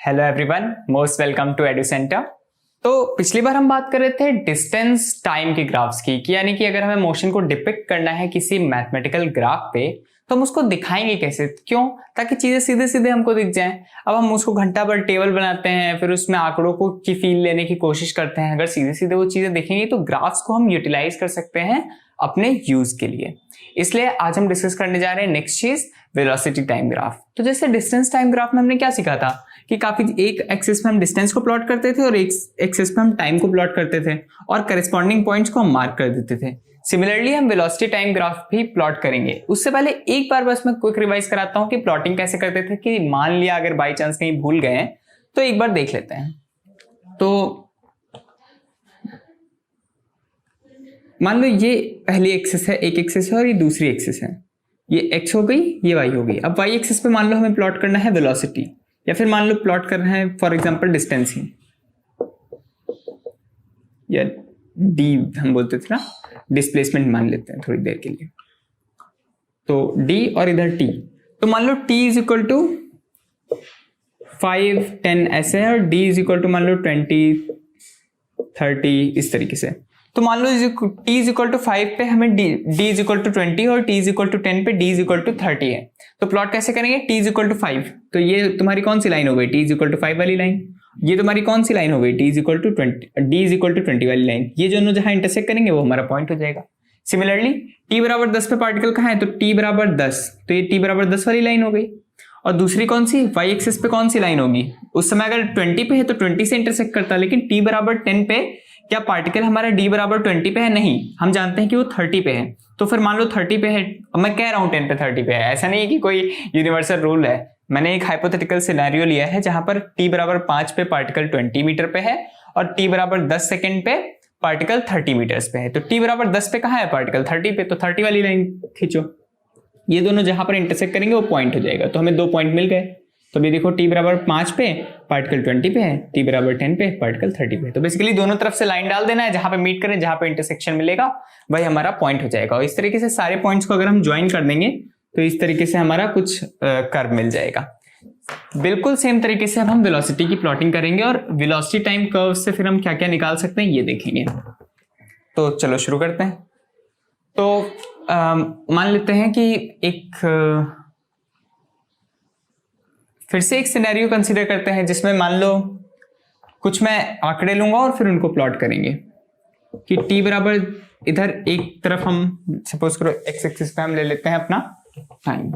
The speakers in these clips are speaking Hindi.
Hello everyone, most welcome to edu centre. तो पिछली बार हम बात कर रहे थे डिस्टेंस टाइम के ग्राफ्स की, कि यानी कि अगर हमें मोशन को डिपिक्ट करना है किसी मैथमेटिकल ग्राफ पे तो हम उसको दिखाएंगे कैसे, क्यों? ताकि चीजें सीधे सीधे हमको दिख जाएं। अब हम उसको घंटा भर टेबल बनाते हैं, फिर उसमें आंकड़ों को की फील लेने की कोशिश करते हैं। अगर सीधे सीधे वो चीजें दिखेंगी तो ग्राफ्स को हम यूटिलाइज कर सकते हैं अपने यूज के लिए। इसलिए आज हम डिस्कस करने जा रहे हैं नेक्स्ट चीज, वेलोसिटी टाइम ग्राफ। तो जैसे डिस्टेंस टाइम ग्राफ में हमने क्या सीखा था कि काफी एक एक्सिस पे हम डिस्टेंस को प्लॉट करते थे और एक एक्सिस पे हम टाइम को प्लॉट करते थे और करस्पॉन्डिंग पॉइंट्स को हम मार्क कर देते थे। सिमिलरली हम वेलोसिटी टाइम ग्राफ भी प्लॉट करेंगे। उससे पहले एक बार बस मैं क्विक रिवाइज कराता हूं कि प्लॉटिंग कैसे करते थे, कि मान लिया अगर बाई चांस कहीं भूल गए हैं तो एक बार देख लेते हैं। तो मान लो ये पहली एक्सिस है, एक एक्सिस है और ये दूसरी एक्सिस है। ये एक्स हो गई, ये वाई हो गई। अब वाई एक्सिस पे मान लो हमें प्लॉट करना है वेलोसिटी, या फिर मान लो प्लॉट करना है फॉर एग्जांपल डिस्टेंस ही, या डी हम बोलते थे ना, डिस्प्लेसमेंट मान लेते हैं थोड़ी देर के लिए। तो डी और इधर टी, तो मान लो टी इज इक्वल टू 5, 10 ऐसे है, और डी इज इक्वल टू मान लो 20, 30 इस तरीके से। तो मान लो टी इज इक्वल टू 5 पे हमें डी इज इक्वल टू 20 और टी इज इक्वल टू 10 पे डी इज इक्वल टू 30 है। तो प्लॉट कैसे करेंगे? टी इज इक्वल टू 5, तो ये तुम्हारी कौन सी लाइन हो गई? टी इज इक्वल टू 5 वाली लाइन। ये तुम्हारी कौन सी लाइन हो गई? T is equal to 20, D is equal to 20 वाली लाइन। ये दोनों जहां इंटरसेक्ट करेंगे वो हमारा पॉइंट हो जाएगा। सिमिलरली टी बराबर 10 पे पार्टिकल कहाँ है? तो टी बराबर 10, तो ये टी बराबर 10 वाली लाइन हो गई। और दूसरी कौन सी? वाई एक्सिस पे कौन सी लाइन होगी? उस समय अगर 20 पे है तो 20 से इंटरसेक्ट करता है, लेकिन टी बराबर 10 पे क्या पार्टिकल हमारा डी बराबर 20 पे है? नहीं, हम जानते हैं कि वो 30 पे है। तो फिर मान लो 30 पे है, अब मैं कह रहा हूं 10 पे 30 पे है, ऐसा नहीं है कि कोई यूनिवर्सल रूल है। मैंने एक हाइपोथेटिकल सिनेरियो लिया है जहां पर टी बराबर 5 पे पार्टिकल 20 मीटर पे है और टी बराबर 10 सेकेंड पे पार्टिकल 30 मीटर्स पे है। तो टी बराबर 10 पे कहाँ है पार्टिकल? 30 पे, तो 30 वाली लाइन खींचो। ये दोनों जहां पर इंटरसेक्ट करेंगे वो पॉइंट हो जाएगा। तो हमें 2 पॉइंट मिल गए। तो अभी देखो टी बराबर 5 पे पार्टिकल 20 पे है, टी बराबर 10 पे पार्टिकल 30 पे। तो बेसिकली दोनों तरफ से लाइन डाल देना है, जहां पे मीट करें, जहां पे इंटरसेक्शन मिलेगा वही हमारा पॉइंट हो जाएगा। और इस तरीके से सारे पॉइंट्स को अगर हम ज्वाइन कर देंगे तो इस तरीके से हमारा कुछ कर्व मिल जाएगा। बिल्कुल सेम तरीके से अब हम वेलोसिटी की प्लॉटिंग करेंगे और वेलोसिटी टाइम कर्व से फिर हम क्या क्या निकाल सकते हैं ये देखेंगे। तो चलो शुरू करते हैं। तो मान लेते हैं कि एक फिर से एक सिनेरियो कंसीडर करते हैं जिसमें मान लो कुछ मैं आंकड़े लूंगा और फिर उनको प्लॉट करेंगे कि टी बराबर इधर एक तरफ हम सपोज करो एक्स एक्सिस पे हम ले लेते हैं अपना टाइम।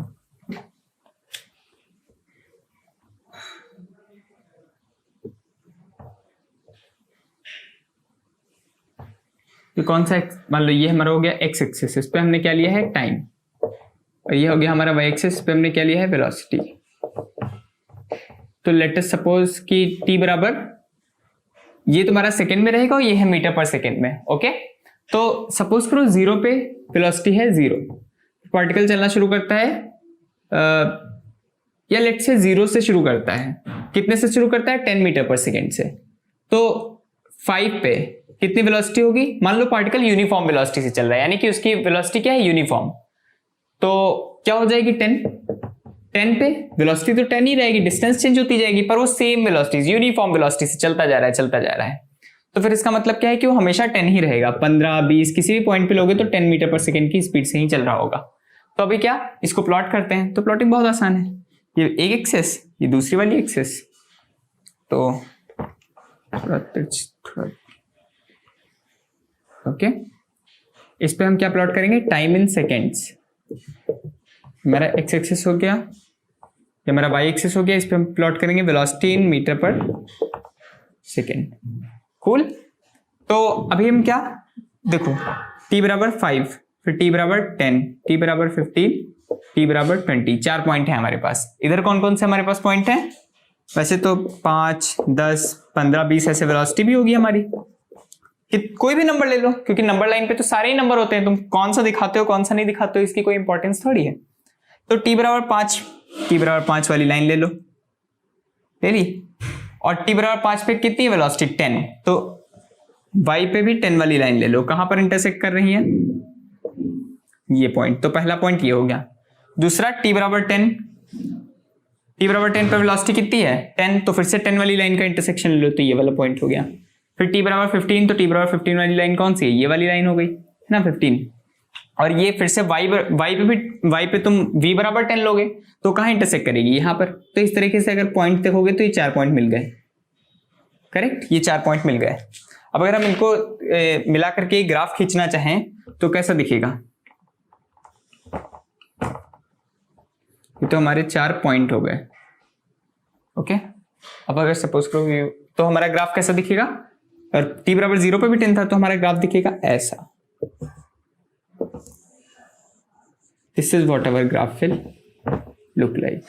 तो कौन सा मान लो ये हमारा हो गया एक्स एक्सिस, इस पे हमने क्या लिया है? टाइम। और ये हो गया हमारा वाई एक्सिस, पे हमने क्या लिया है? वेलोसिटी। तो लेट अस सपोज कि t बराबर, ये तुम्हारा सेकंड में रहेगा और ये है मीटर पर सेकंड में। ओके, तो सपोज करो 0 पे वेलोसिटी है 0, पार्टिकल चलना शुरू करता है या लेट से 0 से शुरू करता है। कितने से शुरू करता है? 10 मीटर पर सेकंड से। तो 5 पे कितनी वेलोसिटी होगी? मान लो पार्टिकल यूनिफॉर्म वेलोसिटी से चल रहा है, यानी कि उसकी वेलोसिटी क्या है? यूनिफॉर्म। तो क्या हो जाएगी? 10 पे वेलोसिटी तो 10 ही रहेगी, डिस्टेंस चेंज होती जाएगी पर वो सेम वेलोसिटी यूनिफॉर्म वेलोसिटी से चलता जा रहा है। तो फिर इसका मतलब क्या है कि वो हमेशा 10 ही रहेगा। 15, 20 किसी भी पॉइंट पे लोगे तो 10 मीटर पर सेकंड की स्पीड से ही चल रहा होगा। तो अभी क्या इसको प्लॉट करते हैं। तो प्लॉटिंग बहुत आसान है, ये एक एक्सिस, ये दूसरी वाली एक्सिस। तो ओके, इस पे हम क्या प्लॉट करेंगे? Time in seconds. मेरा एक्स एक्सिस हो गया, ये मेरा वाई एक्सिस हो गया, इस पे हम प्लॉट करेंगे वेलोसिटी इन मीटर पर सेकेंड। कूल। तो अभी हम क्या देखो, t बराबर 5, फिर t बराबर 10, t बराबर 15, t बराबर 20, 4 पॉइंट है हमारे पास। इधर कौन कौन से हमारे पास पॉइंट है? वैसे तो 5, 10, 15, 20 ऐसे वेलोसिटी भी होगी हमारी। कोई भी नंबर ले लो, क्योंकि नंबर लाइन पे तो सारे ही नंबर होते हैं। तुम कौन सा दिखाते हो कौन सा नहीं दिखाते हो इसकी कोई इंपॉर्टेंस थोड़ी है। तो t बराबर 5 वाली लाइन ले लो, ले ली। और t बराबर 5 पे कितनी वेलोसिटी? 10। तो y पे भी 10 वाली लाइन ले लो। कहां पर इंटरसेक्ट कर रही है? ये पॉइंट। तो पहला पॉइंट ये हो गया। दूसरा t बराबर 10, t बराबर 10 पर वेलोसिटी कितनी है 10, तो फिर से 10 वाली लाइन का इंटरसेक्शन ले लो तो ये वाला पॉइंट हो गया। फिर t बराबर 15, तो t बराबर 15 वाली लाइन कौन सी है, ये वाली लाइन हो गई है ना 15। और ये फिर से y पे तुम v बराबर 10 लोगे तो कहाँ इंटरसेक्ट करेगी, यहाँ पर। तो इस तरीके से अगर पॉइंट देखोगे तो ये 4 पॉइंट मिल गए, करेक्ट, ये 4 पॉइंट मिल गए। अब अगर हम इनको मिला करके ग्राफ खींचना चाहें तो कैसा दिखेगा, ये तो हमारे 4 पॉइंट हो गए, ओके। अब अगर सपोज करो तो हमारा ग्राफ कैसा दिखेगा, और t बराबर 0 पे भी 10 था तो हमारा ग्राफ दिखेगा ऐसा। This is what our graph will look like.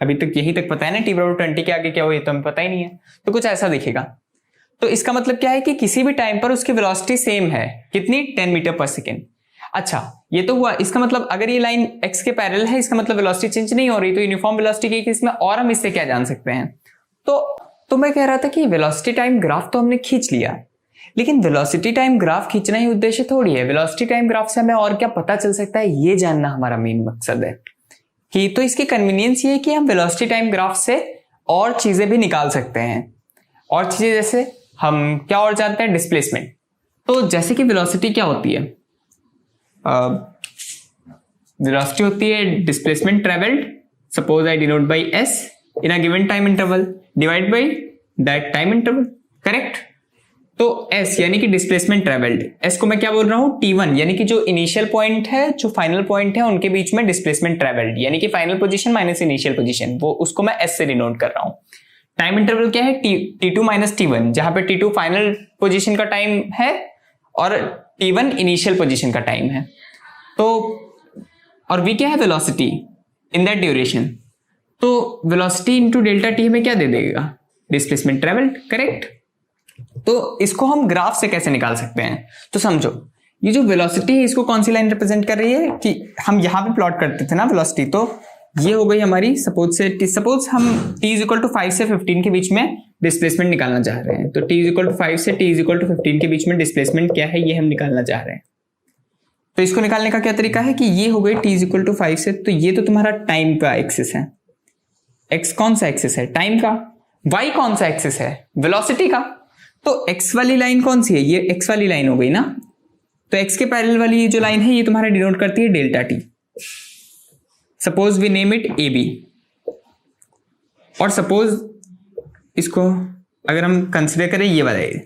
अभी तक यहीं तक पता है ना, t बराबर 20 के आगे क्या हो ये तो हमें पता ही नहीं है, तो कुछ ऐसा दिखेगा। तो इसका मतलब क्या है कि किसी भी टाइम पर उसकी वेलोसिटी सेम है, कितनी, 10 मीटर पर सेकेंड। अच्छा ये तो हुआ, इसका मतलब अगर ये लाइन x के पैरेलल है इसका मतलब वेलोसिटी चेंज नहीं हो रही, तो यूनिफॉर्म वेलोसिटी के केस में और हम इससे क्या जान सकते हैं। तो मैं कह रहा था कि वेलोसिटी टाइम ग्राफ तो हमने खींच लिया, लेकिन वेलोसिटी टाइम ग्राफ खींचना ही उद्देश्य थोड़ी है। वेलोसिटी टाइम ग्राफ से हमें और क्या पता चल सकता है ये जानना हमारा मेन मकसद है। कि तो इसकी कन्वीनियंस ये है कि हम वेलोसिटी टाइम ग्राफ से और चीजें भी निकाल सकते हैं। और चीजें जैसे हम क्या और जानते हैं, डिस्प्लेसमेंट। तो जैसे कि वेलोसिटी क्या होती है, वेलोसिटी होती है displacement travelled, suppose I denote by s in a given time interval divide by that time interval, correct. तो s यानी कि डिस्प्लेसमेंट ट्रेवल्ड, s को मैं क्या बोल रहा हूं, t1 यानी कि जो इनिशियल पॉइंट है जो फाइनल पॉइंट है उनके बीच में डिस्प्लेसमेंट ट्रेवल्ड, यानी कि final position minus initial position, वो उसको मैं s से डिनोट कर रहा हूं। टाइम इंटरवल क्या है, t2 माइनस t1, जहां पे t2 फाइनल पोजीशन का टाइम है और t1 इनिशियल पोजीशन का टाइम है। तो और v क्या है, वेलोसिटी इन दैट ड्यूरेशन। तो वेलोसिटी इंटू डेल्टा टी हमें क्या दे देगा, डिस्प्लेसमेंट ट्रेवल्ड, करेक्ट। तो इसको हम ग्राफ से कैसे निकाल सकते हैं, तो समझो ये जो वेलोसिटी है इसको कौन सी लाइन रिप्रेजेंट कर रही है, कि हम यहां पे प्लॉट करते थे ना वेलोसिटी, तो ये हो गई हमारी सपोज हम t इज इक्वल टू 5 से 15 के बीच में डिस्प्लेसमेंट निकालना चाह रहे हैं। तो t इज इक्वल टू 5 से t इज इक्वल टू 15 के बीच में डिस्प्लेसमेंट क्या है ये हम निकालना चाह रहे हैं। तो इसको निकालने का क्या तरीका है कि ये हो गई t इज इक्वल टू 5 से, तो ये तो तुम्हारा टाइम का एक्सिस है, x कौन सा एक्सिस है, टाइम का, y कौन सा एक्सिस है, वेलोसिटी का। तो x वाली लाइन कौन सी है, ये x वाली लाइन हो गई ना। तो x के पैरेलल वाली ये जो लाइन है ये तुम्हारा डिनोट करती है delta t। Suppose we name it A B, और सपोज इसको अगर हम कंसिडर करें ये वाला एरिया,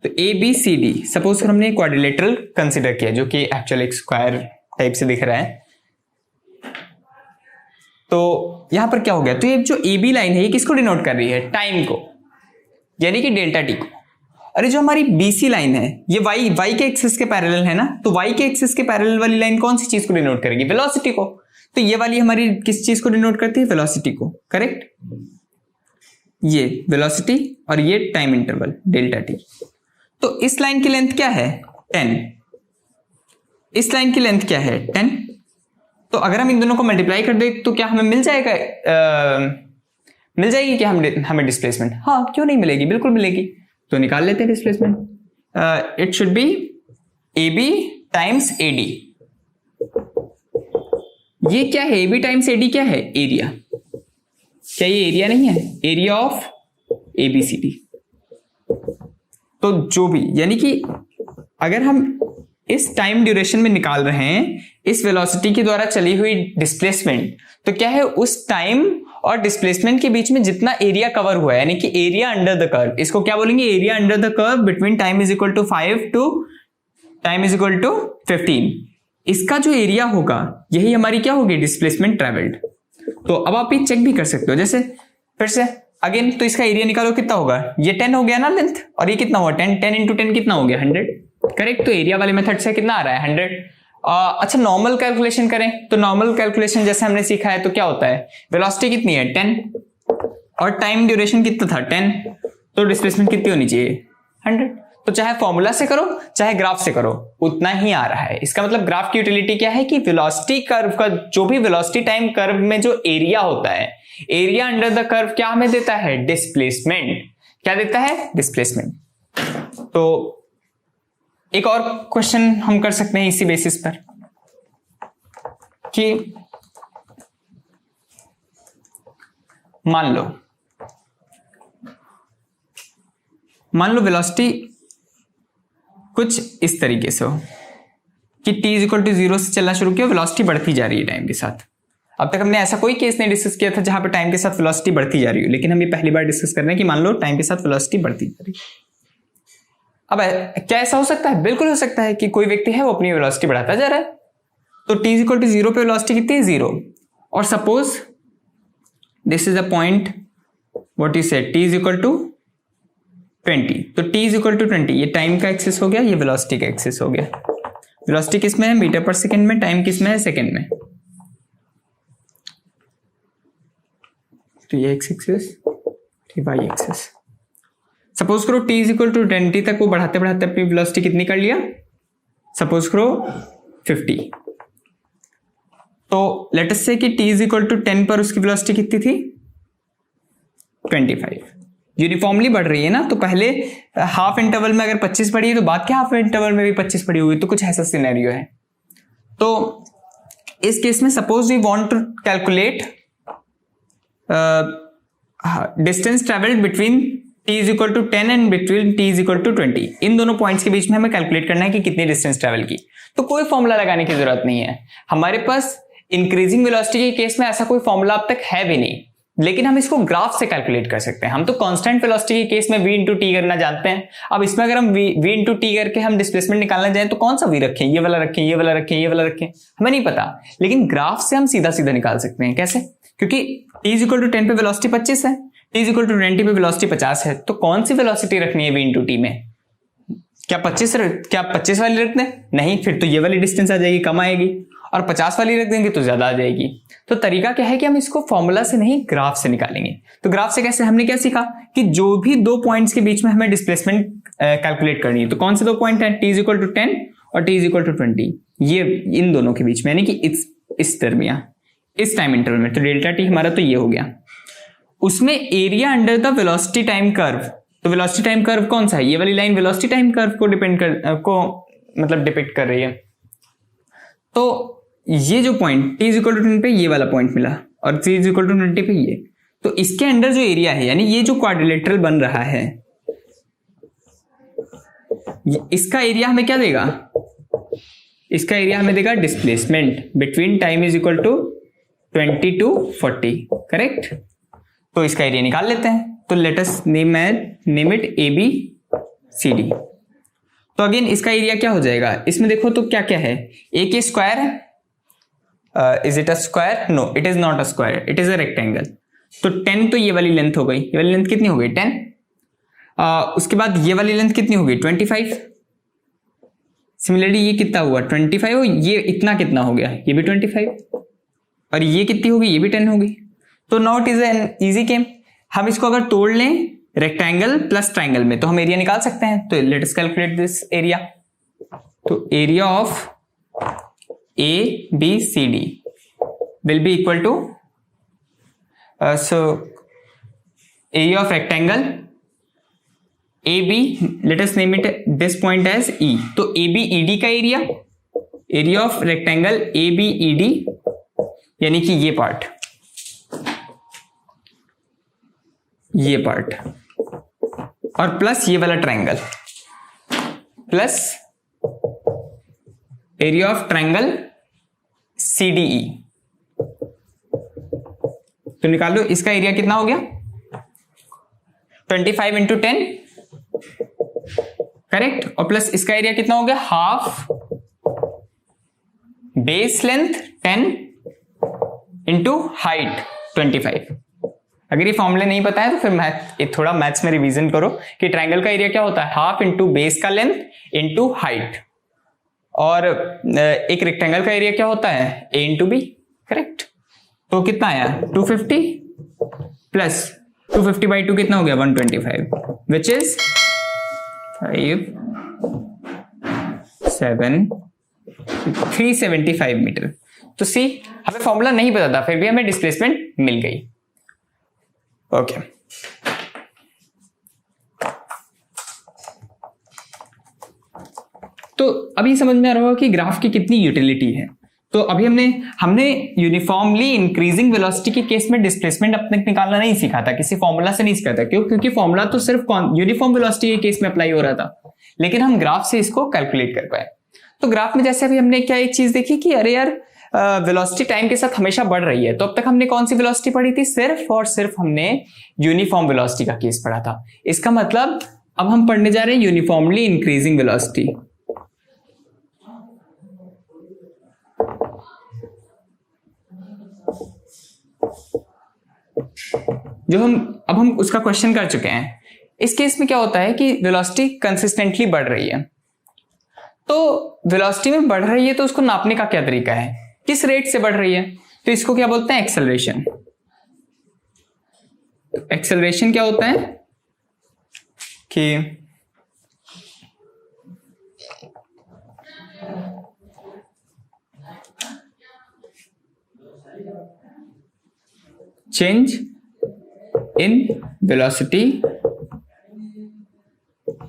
तो A B C D, suppose हमने क्वाड्रिलेटरल कंसिडर किया जो कि एक्चुअल एक स्क्वायर टाइप से दिख रहा है। तो यहां पर क्या हो गया, तो ये जो ए बी लाइन है ये किसको डिनोट कर रही है, टाइम को, यानी कि डेल्टा टी को। अरे जो हमारी बीसी लाइन है ये वाई के एक्सिस के पैरेलल है ना, तो वाई के एक्सिस के पैरेलल वाली लाइन कौन सी चीज को डिनोट करेगी, वेलोसिटी को। तो ये वाली हमारी किस चीज को डिनोट करती है, वेलोसिटी को, करेक्ट। ये वेलोसिटी और ये टाइम इंटरवल डेल्टा टी। तो इस लाइन की लेंथ क्या है 10, इस लाइन की लेंथ क्या है 10। तो अगर हम इन दोनों को मल्टीप्लाई कर दे तो क्या हमें मिल जाएगा, मिल जाएगी क्या हमें डिस्प्लेसमेंट, हाँ क्यों नहीं मिलेगी, बिल्कुल मिलेगी। तो निकाल लेते हैं displacement. It should be A B times A D. ये क्या है, A B times A D क्या है, एरिया। क्या ये एरिया नहीं है, area of A B C D. तो जो भी, यानी कि अगर हम इस टाइम ड्यूरेशन में निकाल रहे हैं इस वेलोसिटी के द्वारा चली हुई डिस्प्लेसमेंट, तो क्या है उस टाइम और डिस्प्लेसमेंट के बीच में जितना एरिया कवर हुआ है, यानी कि एरिया अंडर द कर्व, इसको क्या बोलेंगे, area under the curve between time is equal to 5 to time is equal to 15। इसका जो एरिया होगा यही हमारी क्या होगी, डिस्प्लेसमेंट ट्रेवल्ड। तो अब आप ये चेक भी कर सकते हो, जैसे फिर से अगेन, तो इसका एरिया निकालो कितना होगा, ये 10 हो गया ना लेंथ, और ये कितना हुआ 10 इंटू 10 कितना हो गया 100, करेक्ट। तो एरिया वाले मेथड से कितना आ रहा है 100। अच्छा नॉर्मल कैलकुलेशन करें तो नॉर्मल कैलकुलेशन जैसे हमने सीखा है तो क्या होता है, वेलोसिटी कितनी है 10 और टाइम ड्यूरेशन कितना था 10, तो डिस्प्लेसमेंट कितनी होनी चाहिए 100। तो चाहे फॉर्मूला से करो चाहे ग्राफ से करो उतना ही आ रहा है। इसका मतलब ग्राफ की यूटिलिटी क्या है कि वेलोसिटी कर्व का जो भी वेलोसिटी टाइम कर्व में जो एरिया होता है, एरिया अंडर द कर्व क्या हमें देता है, डिस्प्लेसमेंट। क्या देता है, डिस्प्लेसमेंट। तो एक और क्वेश्चन हम कर सकते हैं इसी बेसिस पर कि मान लो वेलोसिटी कुछ इस तरीके से हो कि t इक्वल टू 0 से चलना शुरू किया, वेलोसिटी बढ़ती जा रही है टाइम के साथ। अब तक हमने ऐसा कोई केस नहीं डिस्कस किया था जहां पे टाइम के साथ वेलोसिटी बढ़ती जा रही हो, लेकिन हम ये पहली बार डिस्कस कर रहे हैं कि मान लो टाइम के साथ वेलोसिटी बढ़ती जा रही है। अब क्या ऐसा हो सकता है? बिल्कुल हो सकता है कि कोई व्यक्ति है वो अपनी वेलोसिटी बढ़ाता जा रहा है, तो t इक्वल टू 0 पे वेलोसिटी कितनी है? 0। और suppose this is a point, what you said, t equal to 20, तो t इक्वल टू 20 ये टाइम का एक्सिस हो गया, ये वेलोसिटी का एक्सिस हो गया। वेलोसिटी किस में है? मीटर पर सेकंड में। टाइम किस में है? सेकंड में। तो ये X axis, Y axis. Suppose करो t इक्वल टू 20 तक वो बढ़ाते बढ़ाते अपनी वेलोसिटी कितनी कर लिया? सपोज करो 50। तो लेट अस से कि t इक्वल टू 10 पर उसकी वेलोसिटी कितनी थी? 25। यूनिफॉर्मली बढ़ रही है ना, तो पहले हाफ इंटरवल में अगर 25 बढ़ी है तो बाद के हाफ इंटरवल में भी 25 बढ़ी हुई, तो कुछ ऐसा सिनेरियो है। तो इस केस में suppose we want to calculate distance travelled between t is equal to 10 and between t is equal to 20। इन दोनों पॉइंट्स के बीच में हमें कैलकुलेट करना है कि कितनी डिस्टेंस ट्रेवल की। तो कोई फॉर्मूला लगाने की जरूरत नहीं है हमारे पास। इंक्रीजिंग वेलोसिटी के केस में ऐसा कोई फॉर्मूला अब तक है भी नहीं, लेकिन हम इसको ग्राफ से कैलकुलेट कर सकते हैं। हम तो कांस्टेंट वेलोसिटी के केस में v इंटू टी करना जानते हैं। अब इसमें अगर हम v इंटू टी करके हम डिस्प्लेसमेंट निकालना जाए तो कौन सा v रखें? ये वाला रखें, ये वाला रखें, ये वाला रखें, हमें नहीं पता। लेकिन ग्राफ से हम सीधा सीधा निकाल सकते हैं। कैसे? क्योंकि t इज इक्वल टू 10 पे वेलोसिटी 25 है, t इज इक्वल टू 20 पे वेलोसिटी 50 है, तो कौन सी वेलोसिटी रखनी है v इंटू टी में? क्या 25 वाली रख दें? नहीं, फिर तो ये वाली डिस्टेंस आ जाएगी, कम आएगी, और 50 वाली रख देंगे तो ज्यादा आ जाएगी। तो तरीका क्या है कि हम इसको फॉर्मूला से नहीं ग्राफ से निकालेंगे। तो ग्राफ से कैसे? हमने क्या सीखा कि जो भी दो पॉइंट्स के बीच में हमें डिस्प्लेसमेंट कैलकुलेट करनी है, तो कौन से दो पॉइंट हैं? t इज इक्वल टू 10 और t इज इक्वल टू 20, ये इन दोनों के बीच में, यानी कि इस दरमियान, इस टाइम इंटरवल में। तो डेल्टा टी हमारा तो ये हो गया। उसमें area under the velocity time curve, तो वेलोसिटी टाइम कर्व कौन सा है? ये वाली लाइन वेलोसिटी टाइम कर्व को डिपिक्ट कर रही है। तो ये जो point t is equal to 10 पे ये वाला पॉइंट मिला और t इज इक्वल टू 20 पे ये, तो इसके अंडर जो एरिया है, यानी ये जो क्वाड्रिलेटरल बन रहा है, इसका एरिया हमें क्या देगा? इसका एरिया हमें देगा displacement between time is equal to 20 to 40, correct? तो इसका एरिया निकाल लेते हैं। तो let us name it ABCD। तो अगेन इसका एरिया क्या हो जाएगा? इसमें देखो तो क्या क्या है, a के स्क्वायर है, is it a square? No, it is not a square, it is a rectangle. तो 10 तो ये वाली लेंथ हो गई, ये वाली लेंथ कितनी हो गई? 10। उसके बाद ये वाली लेंथ कितनी हो गई? 25। सिमिलरली ये कितना हुआ? 25 हो, ये इतना कितना हो गया? ये भी 25, और ये कितनी होगी? ये भी 10 होगी। तो now it is an easy game. हम इसको अगर तोड़ लें रेक्टेंगल प्लस ट्राइंगल में तो हम एरिया निकाल सकते हैं। तो let us calculate this area. तो area of ABCD will be equal to so area of rectangle AB, let us name it this point as E। तो ABED का एरिया ऑफ रेक्टेंगल ABED, यानी कि ये पार्ट और प्लस ये वाला triangle plus area of triangle CDE। तो निकाल लो इसका एरिया कितना हो गया? 25 इंटू 10, करेक्ट? और प्लस इसका एरिया कितना हो गया? Half base length 10 into height 25। अगर ये फॉर्मूले नहीं पता है तो फिर थोड़ा मैथ्स में रिवीजन करो कि ट्राइंगल का एरिया क्या होता है? हाफ इंटू बेस का लेंथ इंटू हाइट, और एक रेक्टेंगल का एरिया क्या होता है? A into B, correct? तो कितना आया? 250 प्लस 250 बाई 2 कितना हो गया? 125, विच इज 375 मीटर। तो सी, हमें फॉर्मूला नहीं पता था, फिर भी हमें डिस्प्लेसमेंट मिल गई। ओके तो अभी समझ में आ रहा होगा कि ग्राफ की कितनी यूटिलिटी है। तो अभी हमने यूनिफॉर्मली इंक्रीजिंग वेलोसिटी के केस में डिस्प्लेसमेंट अब तक निकालना नहीं सीखा था, किसी फॉर्मूला से नहीं सीखा था। क्यों? क्योंकि फॉर्मूला तो सिर्फ यूनिफॉर्म वेलोसिटी के केस में अप्लाई हो रहा था, लेकिन हम ग्राफ से इसको कैलकुलेट कर पाए। तो ग्राफ में जैसे अभी हमने क्या एक चीज देखी कि अरे यार वेलोसिटी टाइम के साथ हमेशा बढ़ रही है। तो अब तक हमने कौन सी वेलोसिटी पढ़ी थी? सिर्फ और सिर्फ हमने यूनिफॉर्म वेलोसिटी का केस पढ़ा था। इसका मतलब अब हम पढ़ने जा रहे हैं यूनिफॉर्मली इंक्रीजिंग वेलोसिटी। जो हम उसका क्वेश्चन कर चुके हैं। इस केस में क्या होता है कि वेलोसिटी कंसिस्टेंटली बढ़ रही है। तो वेलोसिटी में बढ़ रही है तो उसको नापने का क्या तरीका है, किस रेट से बढ़ रही है? तो इसको क्या बोलते हैं? एक्सेलरेशन। एक्सेलरेशन क्या होता है कि change in velocity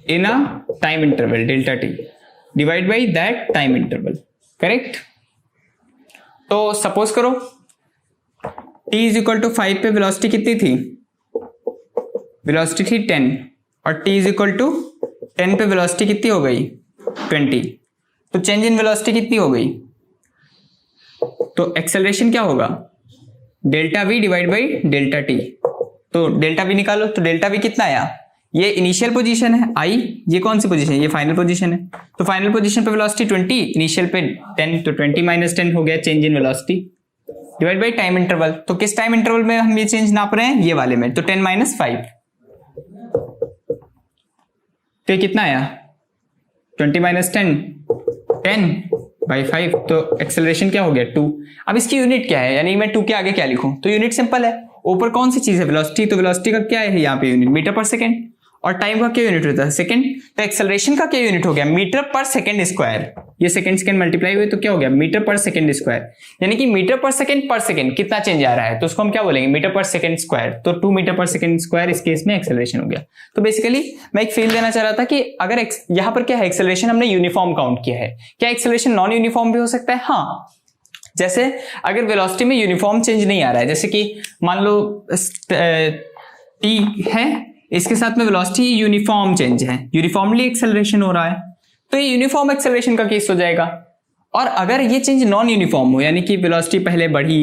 in a time interval delta T divide by that time interval. Correct? तो सपोज करो t इज इक्वल टू 5 पे वेलोसिटी कितनी थी? वेलोसिटी थी 10 और t इज इक्वल टू 10 पे वेलोसिटी कितनी हो गई? 20। तो चेंज इन वेलोसिटी कितनी हो गई? तो एक्सेलरेशन क्या होगा? Delta v divide by delta T. तो डेल्टा v निकालो। तो डेल्टा v कितना आया? ये इनिशियल पोजीशन है i, ये कौन सी पोजीशन है? ये फाइनल पोजीशन है। तो फाइनल पोजीशन पे वेलोसिटी 20, इनिशियल पे 10, तो 20 माइनस 10 हो गया change in velocity divide by time interval. तो किस टाइम इंटरवल में हम ये चेंज नाप रहे हैं? ये वाले में। तो 10 माइनस 5, तो ये कितना आया? 20 माइनस 10, 10 बाई 5। तो एक्सेलरेशन क्या हो गया? 2। अब इसकी यूनिट क्या है, यानी मैं 2 के आगे क्या लिखूं? तो यूनिट सिंपल है, ऊपर कौन सी चीज है? वेलोसिटी। तो वेलोसिटी का क्या है यहाँ पे यूनिट? मीटर पर सेकेंड। और टाइम का क्या यूनिट होता है? सेकंड। तो एक्सेलरेशन का क्या यूनिट हो गया? मीटर पर सेकंड स्क्वायर। ये सेकंड मल्टीप्लाई हुए तो क्या हो गया? मीटर पर सेकंड स्क्वायर। यानी कि मीटर पर सेकंड कितना चेंज आ रहा है, तो उसको हम क्या बोलेंगे? मीटर पर सेकंड स्क्वायर। तो 2 मीटर पर सेकंड स्क्वायर इस केस में एक्सेलरेशन हो गया। तो बेसिकली मैं एक फील देना चाह रहा था कि अगर यहाँ पर क्या है, एक्सेलरेशन हमने यूनिफॉर्म काउंट किया है। क्या एक्सेलरेशन नॉन यूनिफॉर्म भी हो सकता है? हाँ। जैसे अगर वेलोसिटी में यूनिफॉर्म चेंज नहीं आ रहा है, जैसे कि मान लो टी है, इसके साथ में वेलोसिटी यूनिफॉर्म चेंज है, यूनिफॉर्मली एक्सेलरेशन हो रहा है, तो ये यूनिफॉर्म एक्सेलरेशन का केस हो जाएगा। और अगर ये चेंज नॉन यूनिफॉर्म हो, यानी कि वेलोसिटी पहले बढ़ी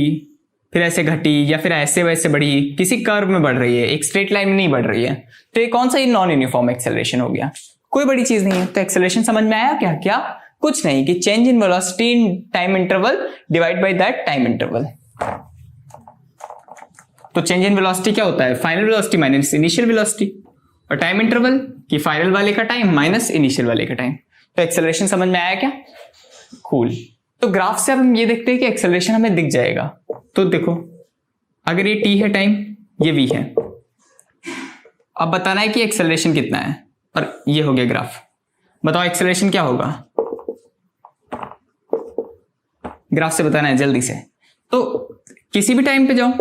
फिर ऐसे घटी या फिर ऐसे वैसे बढ़ी, किसी कर्व में बढ़ रही है, एक स्ट्रेट लाइन में नहीं बढ़ रही है, तो ये कौन सा नॉन यूनिफॉर्म एक्सेलरेशन हो गया? कोई बड़ी चीज नहीं है। तो एक्सेलरेशन समझ में आया क्या? क्या? कुछ नहीं, कि change in velocity in time interval divide by that time interval. तो चेंज इन वेलोसिटी क्या होता है? Final velocity minus initial velocity, और टाइम इंटरवल कि फाइनल वाले का टाइम माइनस इनिशियल वाले का टाइम। तो एक्सेलरेशन समझ में आया क्या? कूल। तो ग्राफ से अब हम ये देखते हैं कि एक्सेलरेशन हमें दिख जाएगा। तो देखो, अगर ये t है टाइम, ये v है, अब बताना है कि एक्सेलरेशन कितना है, और ये हो गया ग्राफ। बताओ एक्सेलरेशन क्या होगा? ग्राफ से बताना है जल्दी से। तो किसी भी टाइम पे जाओ,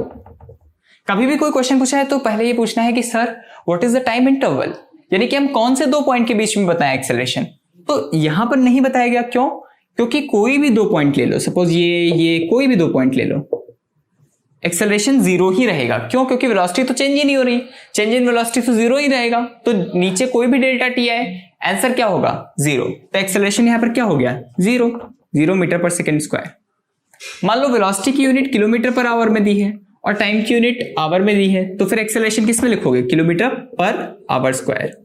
कभी भी कोई क्वेश्चन पूछा है तो पहले ये पूछना है कि sir what is the time interval, यानी कि हम कौन से 2 पॉइंट के बीच में बताएं एक्सेलरेशन। तो यहां पर नहीं बताया गया। क्यों? क्योंकि कोई भी 2 पॉइंट ले लो, सपोज ये कोई भी 2 पॉइंट ले लो, एक्सेलरेशन 0 ही रहेगा। क्यों? क्योंकि वेलोसिटी तो चेंज ही नहीं हो रही, चेंज इन वेलोसिटी तो 0 ही रहेगा। तो नीचे कोई भी डेल्टा टी आए, आंसर क्या होगा? 0। तो एक्सेलरेशन यहां पर क्या हो गया? 0 मीटर पर सेकेंड स्क्वायर। मान लो वेलोसिटी की यूनिट किलोमीटर पर आवर में दी है और टाइम की यूनिट आवर में दी है, तो फिर एक्सेलरेशन किस में लिखोगे? Kilometre per hour square.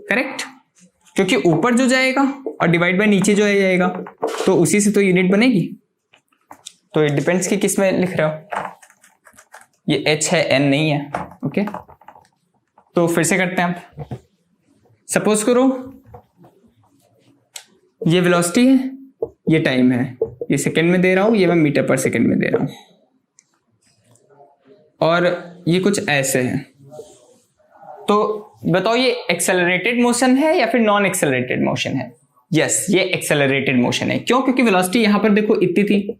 Correct? क्योंकि ऊपर जो जाएगा और डिवाइड बाय नीचे जो जाएगा, तो उसी से तो यूनिट बनेगी। तो इट डिपेंड्स कि किस में लिख रहे हो। ये h है, n नहीं है। ओके, तो फिर से करते हैं आप। सपोज करो ये वेलोसिटी है, ये टाइम है, ये सेकंड में दे रहा हूं, ये मैं मीटर पर सेकंड में दे रहा हूं, और ये कुछ ऐसे है। तो बताओ ये एक्सेलरेटेड मोशन है या फिर नॉन एक्सेलरेटेड मोशन है? यस, ये एक्सेलरेटेड मोशन है। क्यों? क्योंकि वेलोसिटी यहां पर देखो इतनी थी,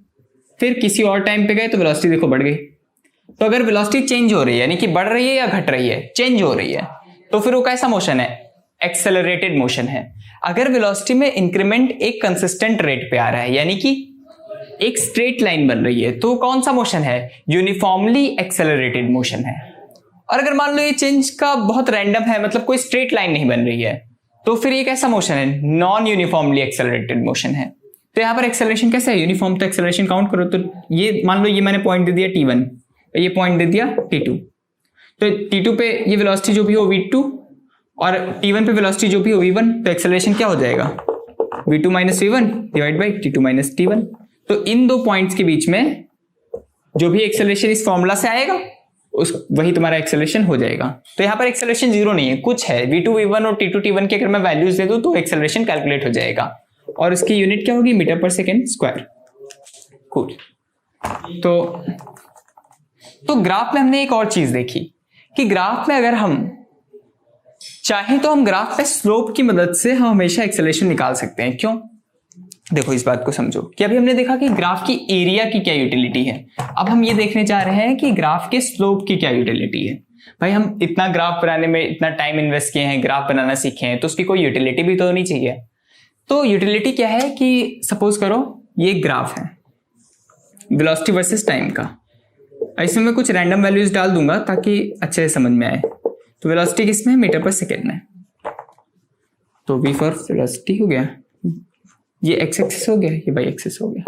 फिर किसी और टाइम पे गए तो वेलोसिटी देखो बढ़ गई। तो अगर वेलोसिटी चेंज हो रही है, यानी कि बढ़ रही है या घट रही है, चेंज हो रही है, तो फिर वो कैसा मोशन है? एक्सेलरेटेड मोशन है। अगर वेलोसिटी में इंक्रीमेंट एक कंसिस्टेंट रेट पे आ रहा है, यानी कि एक स्ट्रेट लाइन बन रही है, तो कौन सा मोशन है? यूनिफॉर्मली एक्सेलरेटेड मोशन है। और अगर मान लो ये चेंज का बहुत रैंडम है, मतलब कोई स्ट्रेट लाइन नहीं बन रही है, तो फिर ये कैसा मोशन है? नॉन यूनिफॉर्मली एक्सेलरेटेड मोशन है। तो यहाँ पर एक्सेलरेशन कैसा है? यूनिफॉर्म। तो एक्सेलरेशन काउंट करो, तो ये मान लो ये मैंने पॉइंट दे दिया T1, ये पॉइंट दे दिया T2, तो T2 पे ये वेलोसिटी जो भी हो V2 और T1 पे वेलोसिटी जो भी हो V1, तो एक्सेलरेशन क्या हो जाएगा? V2 minus V1 divide by T2 minus T1। तो इन दो पॉइंट्स के बीच में जो भी एक्सेलरेशन इस फॉर्मूला से आएगा वही तुम्हारा एक्सेलरेशन हो जाएगा। तो यहाँ पर एक्सेलरेशन जीरो नहीं है, कुछ है। V2 V1 और T2 T1 के अगर मैं वैल्यूज दे दूं तो एक्सेलरेशन कैलकुलेट हो जाएगा, और उसकी यूनिट क्या होगी? मीटर पर सेकेंड स्क्वायर। कूल। तो ग्राफ में हमने एक और चीज देखी कि ग्राफ में अगर हम चाहें तो हम ग्राफ में स्लोप की मदद से हम हमेशा एक्सेलरेशन निकाल सकते हैं। क्यों? देखो इस बात को समझो कि अभी हमने देखा कि ग्राफ की एरिया की क्या यूटिलिटी है, अब हम ये देखने जा रहे हैं कि ग्राफ के स्लोप की क्या यूटिलिटी है। भाई हम इतना ग्राफ बनाने में इतना टाइम इन्वेस्ट किए हैं, ग्राफ बनाना सीखे हैं, तो उसकी कोई यूटिलिटी भी तो होनी चाहिए। तो यूटिलिटी क्या है कि सपोज करो ये ग्राफ है वेलोसिटी वर्सेस टाइम का, इसमें मैं कुछ रैंडम वैल्यूज डाल दूंगा ताकि अच्छे से समझ में आए। तो वेलोसिटी किसमें है? मीटर पर सेकेंड में। तो v फॉर वेलोसिटी हो गया, ये एक्स एक्सिस हो गया, ये वाई एक्सिस हो गया।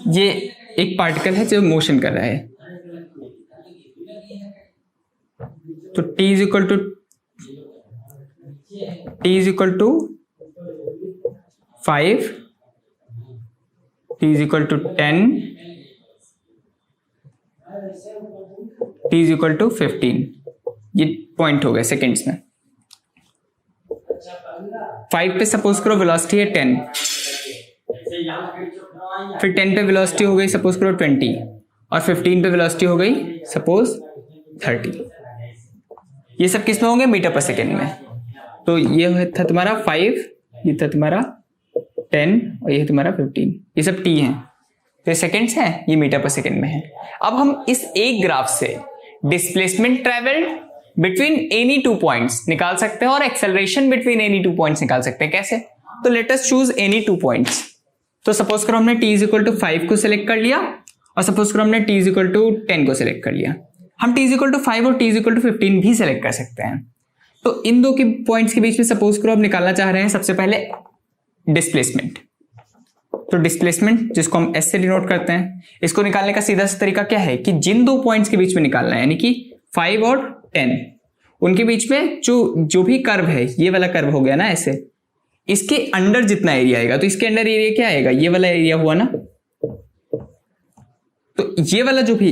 ये एक पार्टिकल है जो मोशन कर रहा है, तो t is equal to 5, t is equal to 10, t is equal to 15। ये पॉइंट हो गए सेकेंड्स में। 5 पे सपोज करो वेलोसिटी है 10, फिर 10 पे वेलोसिटी हो गई सपोज करो 20, और 15 पे वेलोसिटी हो गई सपोज 30। ये सब किस में होंगे? मीटर पर सेकेंड में। तो ये था तुम्हारा 5, ये था तुम्हारा 10 और ये तुम्हारा 15, ये सब t हैं, तो ये सेकेंड्स हैं, ये मीटर पर सेकेंड में है। अब हम इस एक ग्राफ से displacement travelled between any two points निकाल सकते हैं और acceleration between any two points निकाल सकते हैं। कैसे? तो let us choose any two points. तो सपोज करो हमने t इज इक्वल टू 5 को सिलेक्ट कर लिया, और सपोज करो हमने t इज इक्वल टू 10 को सिलेक्ट कर लिया। हम t इज इक्वल टू 5 और t इज इक्वल टू 15 भी सिलेक्ट कर सकते हैं। तो इन दो के पॉइंट्स के बीच में सपोज करो हम निकालना चाह रहे हैं सबसे पहले डिस्प्लेसमेंट। तो डिस्प्लेसमेंट जिसको हम s से डिनोट करते हैं, इसको निकालने का सीधा सा तरीका क्या है कि जिन दो पॉइंट्स के बीच में निकालना है, यानी कि 5 और 10, उनके बीच में जो भी कर्व है, ये वाला कर्व हो गया ना ऐसे, इसके अंडर जितना एरिया आएगा, तो इसके अंडर एरिया क्या आएगा? ये वाला एरिया हुआ ना। तो ये वाला जो भी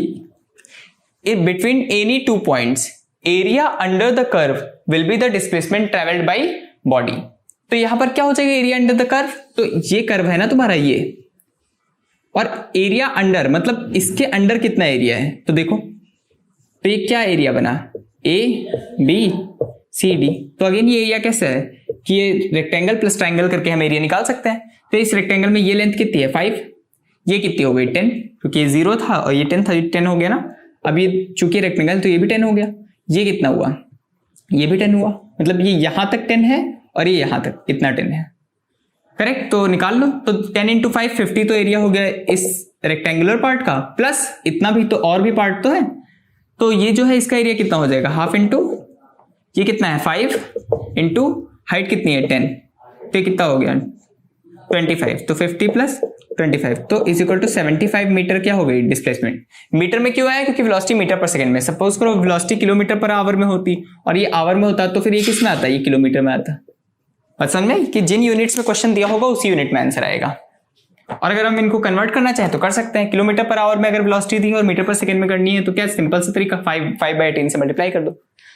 between any two points area under the curve will be the displacement travelled by body. तो यहां पर क्या हो जाएगा? Area under the curve. तो ये कर्व है ना तुम्हारा ये, और एरिया अंडर मतलब इसके अंडर कितना एरिया है? तो देखो, तो ये क्या एरिया बना? A B C D। तो अगेन ये एरिया कैसा है कि ये रेक्टेंगल प्लस ट्राइंगल करके हम एरिया निकाल सकते हैं। तो इस रेक्टेंगल में ये लेंथ कितनी है? 5, ये कितनी हो गई? 10, क्योंकि ये 0 था और ये 10 था, 10 हो गया ना। अब ये चूंकि रेक्टेंगल तो ये भी 10 हो गया। ये कितना हुआ? ये भी 10 हुआ, मतलब ये यहां तक 10 है और ये यहां तक इतना 10 है। करेक्ट? तो निकाल लो। तो 10 इंटू 5 50 तो एरिया हो गया इस रेक्टेंगुलर पार्ट का, प्लस इतना भी तो और भी पार्ट तो है। तो ये जो है इसका एरिया कितना हो जाएगा? हाफ इंटू ये कितना है? 5 इंटू हाइट कितनी है? 10, तो कितना हो गया? 25। तो 50 प्लस 25 तो इज इक्वल टू 75 मीटर क्या हो गई डिस्प्लेसमेंट। मीटर में क्यों आया? क्योंकि वेलोसिटी मीटर पर सेकंड में। सपोज करो वेलोसिटी किलोमीटर पर आवर में होती और ये आवर में होता, तो फिर ये किस में आता? ये किलोमीटर में आता। बात समझ में कि जिन यूनिट्स में क्वेश्चन दिया होगा उसी यूनिट में आंसर आएगा। और अगर हम इनको कन्वर्ट करना चाहें तो कर सकते हैं। किलोमीटर पर आवर में अगर वेलोसिटी दी और मीटर पर सेकंड में करनी है तो क्या सिंपल सा तरीका 5/10 से मल्टीप्लाई कर दो।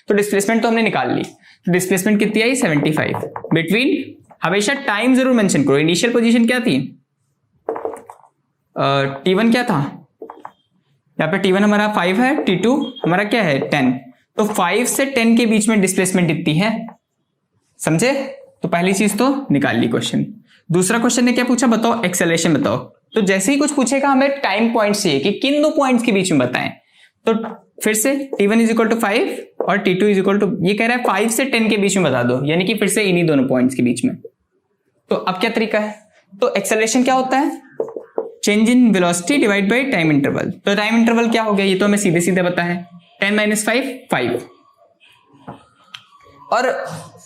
तो डिस्प्लेसमेंट तो हमने निकाल ली। तो डिस्प्लेसमेंट कितनी आई? 75 बिटवीन, हमेशा टाइम जरूर मेंशन करो। इनिशियल पोजीशन क्या थी? T1 क्या था? यहाँ पे T1 हमारा 5 है, T2 हमारा क्या है? 10। तो 5 से 10 के बीच में डिस्प्लेसमेंट इतनी है, समझे? तो पहली चीज तो निकाल ली क्वेश्चन। दूसरा क्वेश्चन ने क्या पूछा? बताओ एक्सेलरेशन बताओ। तो जैसे ही कुछ पूछेगा हमें टाइम पॉइंट्स चाहिए कि किन दो पॉइंट्स के बीच में बताएं, तो फिर से t1 इज इक्वल टू 5 और t2 इज इक्वल टू, ये कह रहा है 5 से 10 के बीच में बता दो, यानी कि फिर से इन्हीं दोनों पॉइंट्स के बीच में। तो अब क्या तरीका है, तो एक्सेलरेशन क्या होता है, change in velocity divide by time interval. तो टाइम इंटरवल क्या हो गया, ये तो हमें सीधे सीधे पता है, 10 - 5 5। और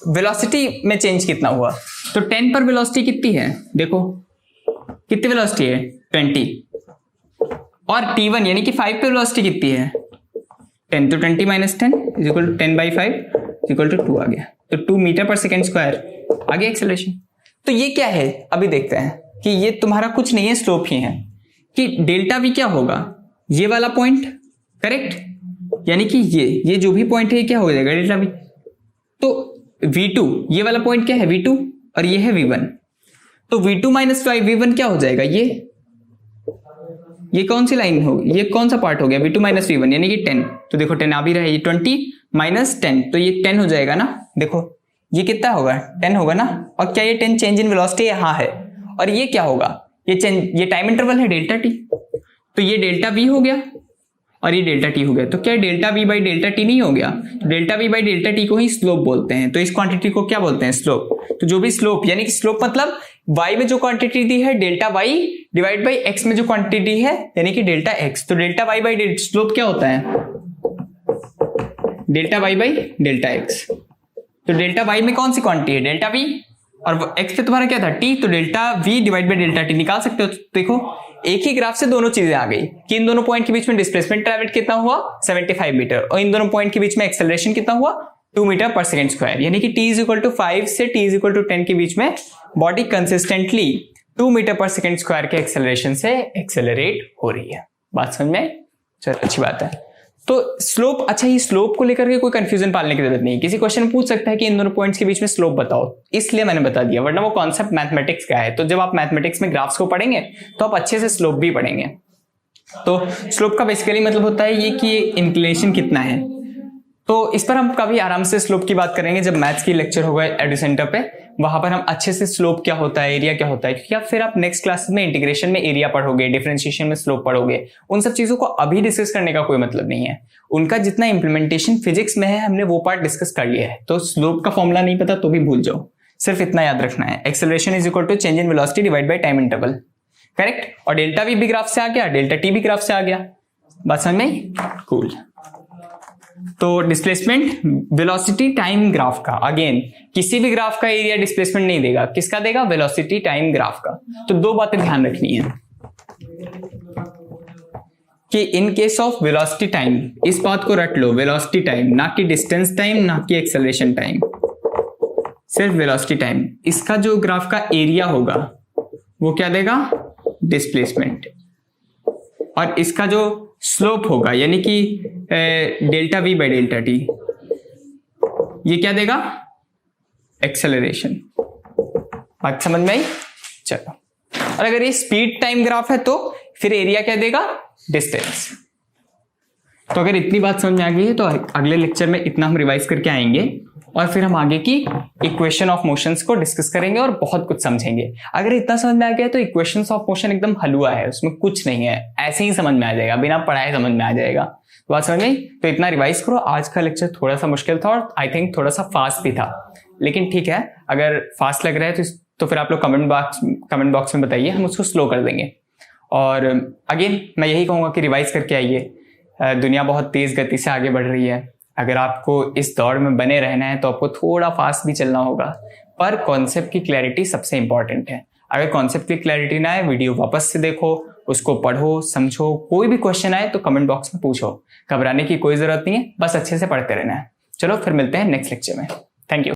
वेलोसिटी में चेंज कितना हुआ, तो 10 पर वेलोसिटी कितनी है, देखो कितनी वेलोसिटी है 20, और t1 यानी कि 5 पे वेलोसिटी कितनी है 10, तो 20 - 10 is equal to 10/5 is equal to 2 आ गया। तो 2 मीटर पर सेकेंड स्क्वायर आ गया एक्सेलरेशन। तो ये क्या है, अभी देखते हैं कि ये तुम्हारा कुछ नहीं है, स्लोप ही है, कि डेल्टा वी क्या होगा, ये वाला पॉइंट, करेक्ट, यानी कि ये जो भी पॉइंट है क्या हो जाएगा डेल्टा वी। तो v2 ये वाला पॉइंट क्या है v2, और ये है v1, तो v2 - 5 v1 क्या हो जाएगा, ये कौन सी लाइन होगी, ये कौन सा पार्ट हो गया v2 - v1 यानी कि 10। तो देखो 10 आ भी रहा है, ये 20 - 10, तो ये 10 हो जाएगा ना, देखो ये कितना होगा 10 होगा ना, और क्या ये 10 चेंज इन वेलोसिटी, हाँ है, और ये क्या होगा, ये टाइम इंटरवल है डेल्टा टी, तो ये डेल्टा वी हो गया और ये डेल्टा टी हो गया। तो क्या delta we by delta T नहीं हो गया, तो delta we by delta T को ही स्लोप बोलते हैं, तो इस क्वांटिटी को क्या बोलते हैं, स्लोप। तो जो भी स्लोप, यानी कि स्लोप मतलब y में जो क्वांटिटी दी है delta y divide by x में जो क्वांटिटी है यानी कि डेल्टा x, तो डेल्टा y बाई स्लोप क्या होता है, delta y by delta x। तो डेल्टा y में कौन सी क्वांटिटी है डेल्टा v, और x पे तुम्हारा क्या था t, तो delta v divide by delta t निकाल सकते हो। तो देखो एक ही ग्राफ से दोनों चीजें आ गई कि इन दोनों पॉइंट के बीच में डिस्प्लेसमेंट ट्रैवल कितना हुआ 75 मीटर, और इन दोनों पॉइंट के बीच में एक्सेलरेशन कितना हुआ 2 मीटर पर सेकेंड स्क्वायर, यानी कि t इज इक्वल टू 5 से t इज इक्वल टू 10 के बीच में बॉडी कंसिस्टेंटली 2 मीटर पर सेकेंड स्क्वायर के एक्सेलरेशन से एक्सेलरेट हो रही है। बात समझ में, चलो अच्छी बात है। तो स्लोप, अच्छा ये स्लोप को लेकर के कोई कंफ्यूजन पालने की जरूरत नहीं, किसी क्वेश्चन पूछ सकता है कि इन दोनों पॉइंट्स के बीच में स्लोप बताओ, इसलिए मैंने बता दिया, वरना वो कॉन्सेप्ट मैथमेटिक्स का है। तो जब आप मैथमेटिक्स में ग्राफ्स को पढ़ेंगे तो आप अच्छे से स्लोप भी पढ़ेंगे। तो स्लोप का बेसिकली मतलब होता है ये कि इंक्लिनेशन कितना है, तो इस पर हम काफी आराम से स्लोप की बात करेंगे जब मैथ्स की लेक्चर होगा एडुसेंटर पे, वहां पर हम अच्छे से स्लोप क्या होता है, एरिया क्या होता है, क्योंकि आप फिर आप नेक्स्ट क्लासेस में इंटीग्रेशन में एरिया पढ़ोगे, डिफरेंशिएशन में स्लोप पढ़ोगे, उन सब चीजों को अभी डिस्कस करने का कोई मतलब नहीं है। उनका जितना इंप्लीमेंटेशन फिजिक्स में है हमने वो पार्ट डिस्कस कर लिया है। तो स्लोप का फॉर्मूला नहीं पता तो भी भूल जाओ, सिर्फ इतना याद रखना है, acceleration is equal to change in velocity divide by time interval, correct. और डेल्टा वी भी ग्राफ से आ गया, डेल्टा टी भी ग्राफ से आ गया, बात समझ में, कूल। तो डिस्प्लेसमेंट वेलोसिटी टाइम ग्राफ का, अगेन किसी भी ग्राफ का एरिया डिस्प्लेसमेंट नहीं देगा, किसका देगा, वेलोसिटी टाइम ग्राफ का। तो दो बातें ध्यान रखनी है कि in case of velocity time, इस बात को रट लो, वेलोसिटी टाइम, ना कि डिस्टेंस टाइम, ना कि एक्सेलरेशन टाइम, सिर्फ वेलोसिटी टाइम। इसका जो ग्राफ का एरिया होगा वो क्या देगा, डिस्प्लेसमेंट, और इसका जो स्लोप होगा यानी कि delta we by delta T, ये क्या देगा, एक्सेलरेशन। बात समझ में आई, चलो। और अगर ये स्पीड टाइम ग्राफ है तो फिर एरिया क्या देगा, डिस्टेंस। तो अगर इतनी बात समझ में आ गई है तो अगले लेक्चर में इतना हम रिवाइज करके आएंगे और फिर हम आगे की इक्वेशन ऑफ मोशंस को डिस्कस करेंगे और बहुत कुछ समझेंगे। अगर इतना समझ में आ गया तो इक्वेशंस ऑफ मोशन एकदम हलवा है, उसमें कुछ नहीं है, ऐसे ही समझ में आ जाएगा, बिना पढ़ाए समझ में आ जाएगा। तो बात समझ में, तो इतना रिवाइज करो। आज का लेक्चर थोड़ा सा मुश्किल था और आई थिंक थोड़ा सा फास्ट भी था, लेकिन ठीक है, अगर फास्ट लग रहा है तो फिर आप लोग कमेंट बॉक्स में बताइए, हम उसको स्लो कर देंगे। और अगेन मैं यही कहूँगा कि रिवाइज करके आइए, दुनिया बहुत तेज गति से आगे बढ़ रही है। अगर आपको इस दौड़ में बने रहना है तो आपको थोड़ा फास्ट भी चलना होगा, पर कॉन्सेप्ट की क्लैरिटी सबसे इंपॉर्टेंट है। अगर कॉन्सेप्ट की क्लैरिटी ना आए, वीडियो वापस से देखो, उसको पढ़ो, समझो, कोई भी क्वेश्चन आए तो कमेंट बॉक्स में पूछो, घबराने की कोई जरूरत नहीं है, बस अच्छे से पढ़ते रहना है। चलो फिर मिलते हैं नेक्स्ट लेक्चर में, थैंक यू।